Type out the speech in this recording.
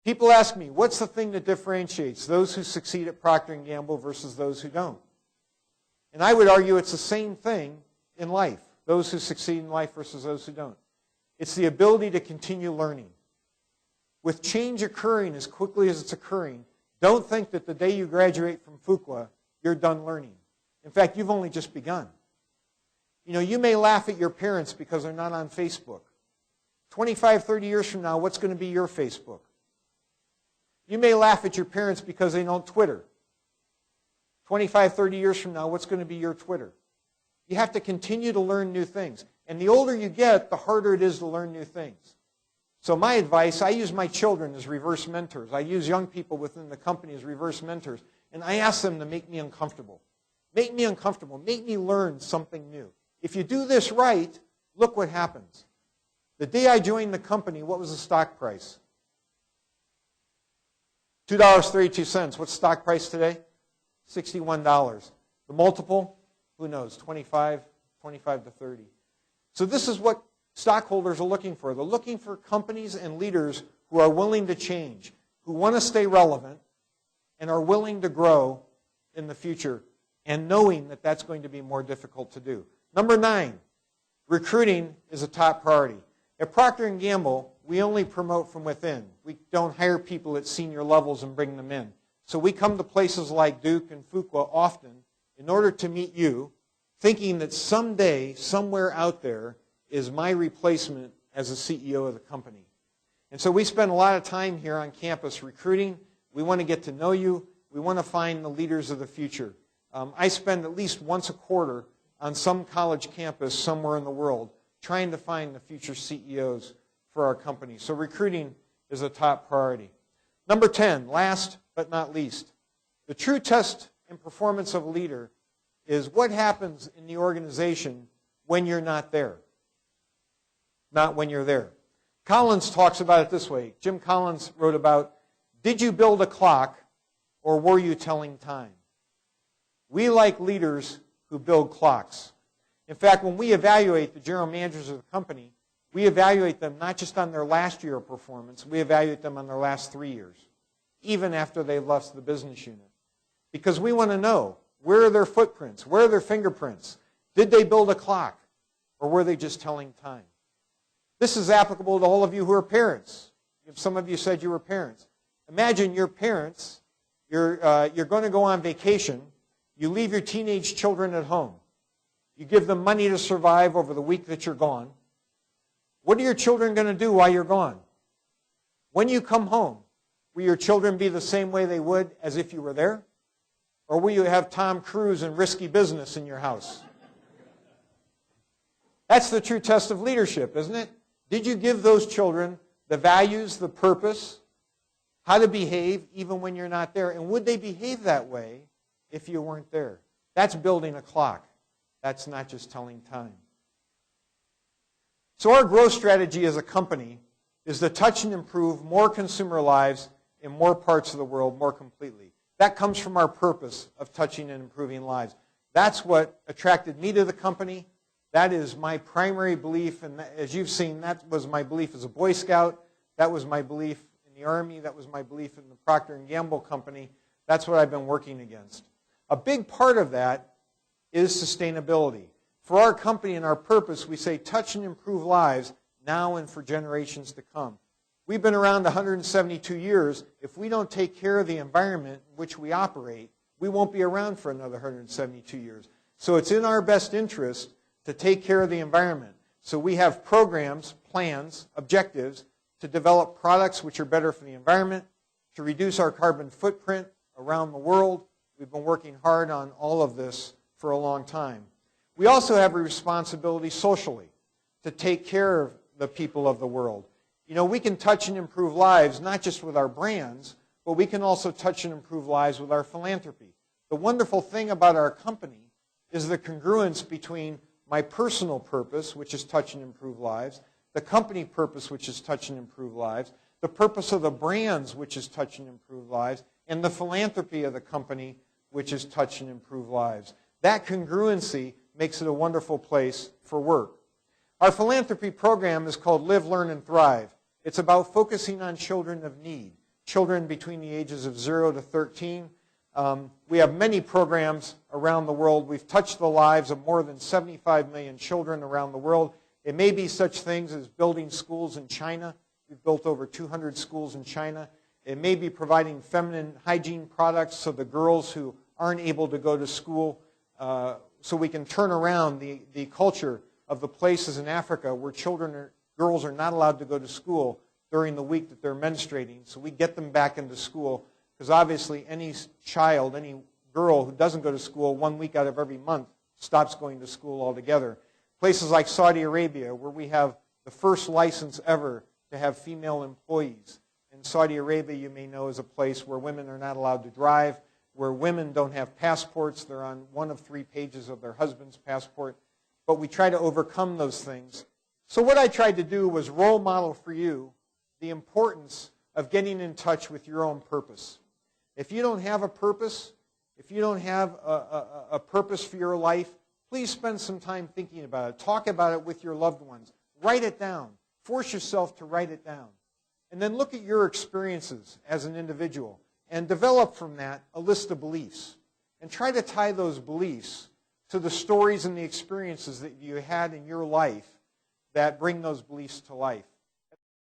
People ask me, what's the thing that differentiates those who succeed at Procter & Gamble versus those who don't? And I would argue it's the same thing in life, those who succeed in life versus those who don't. It's the ability to continue learning. With change occurring as quickly as it's occurring, don't think that the day you graduate from Fuqua, you're done learning. In fact, you've only just begun. You know, you may laugh at your parents because they're not on Facebook. 25, 30 years from now, what's going to be your Facebook? You may laugh at your parents because they don't Twitter. 25, 30 years from now, what's going to be your Twitter? You have to continue to learn new things. And the older you get, the harder it is to learn new things. So my advice, I use my children as reverse mentors. I use young people within the company as reverse mentors. And I ask them to make me uncomfortable. Make me uncomfortable. Make me learn something new. If you do this right, look what happens. The day I joined the company, what was the stock price? $2.32. What's the stock price today? $61. The multiple? Who knows? 25 to 30. So this is what stockholders are looking for. They're looking for companies and leaders who are willing to change, who want to stay relevant, and are willing to grow in the future, and knowing that that's going to be more difficult to do. Number 9, recruiting is a top priority. At Procter & Gamble, we only promote from within. We don't hire people at senior levels and bring them in. So we come to places like Duke and Fuqua often in order to meet you, thinking that someday, somewhere out there, is my replacement as the CEO of the company. And so we spend a lot of time here on campus recruiting. We want to get to know you. We want to find the leaders of the future. I spend at least once a quarter on some college campus somewhere in the world trying to find the future CEOs for our company. So recruiting is a top priority. Number 10, last but not least, the true test and performance of a leader is what happens in the organization when you're not there, not when you're there. Collins talks about it this way. Jim Collins wrote about, did you build a clock or were you telling time? We like leaders who build clocks. In fact, when we evaluate the general managers of the company, we evaluate them not just on their last year of performance, we evaluate them on their last 3 years, even after they've left the business unit. Because we want to know, where are their footprints? Where are their fingerprints? Did they build a clock? Or were they just telling time? This is applicable to all of you who are parents. Some of you said you were parents. Imagine your parents, you're going to go on vacation, you leave your teenage children at home. You give them money to survive over the week that you're gone. What are your children going to do while you're gone? When you come home, will your children be the same way they would as if you were there? Or will you have Tom Cruise and risky business in your house? That's the true test of leadership, isn't it? Did you give those children the values, the purpose, how to behave even when you're not there? And would they behave that way if you weren't there? That's building a clock. That's not just telling time. So our growth strategy as a company is to touch and improve more consumer lives in more parts of the world more completely. That comes from our purpose of touching and improving lives. That's what attracted me to the company. That is my primary belief, and as you've seen, that was my belief as a Boy Scout. That was my belief in the Army. That was my belief in the Procter & Gamble company. That's what I've been working against. A big part of that is sustainability. For our company and our purpose, we say touch and improve lives now and for generations to come. We've been around 172 years. If we don't take care of the environment in which we operate, we won't be around for another 172 years. So it's in our best interest to take care of the environment. So we have programs, plans, objectives to develop products which are better for the environment, to reduce our carbon footprint around the world. We've been working hard on all of this for a long time. We also have a responsibility socially to take care of the people of the world. You know, we can touch and improve lives not just with our brands, but we can also touch and improve lives with our philanthropy. The wonderful thing about our company is the congruence between my personal purpose, which is touch and improve lives, the company purpose, which is touch and improve lives, the purpose of the brands, which is touch and improve lives, and the philanthropy of the company, which is touch and improve lives. That congruency makes it a wonderful place for work. Our philanthropy program is called Live, Learn, and Thrive. It's about focusing on children of need. children between the ages of 0 to 13. We have many programs around the world. We've touched the lives of more than 75 million children around the world. It may be such things as building schools in China. We've built over 200 schools in China. It may be providing feminine hygiene products so the girls who aren't able to go to school, so we can turn around the culture of the places in Africa where girls are not allowed to go to school during the week that they're menstruating. So we get them back into school, because obviously any child, any girl who doesn't go to school 1 week out of every month stops going to school altogether. Places like Saudi Arabia, where we have the first license ever to have female employees. In Saudi Arabia, you may know, is a place where women are not allowed to drive, where women don't have passports. They're on one of 3 pages of their husband's passport. But we try to overcome those things. So what I tried to do was role model for you the importance of getting in touch with your own purpose. If you don't have a purpose, if you don't have a purpose for your life, please spend some time thinking about it. Talk about it with your loved ones. Write it down. Force yourself to write it down. And then look at your experiences as an individual and develop from that a list of beliefs. And try to tie those beliefs to the stories and the experiences that you had in your life that bring those beliefs to life.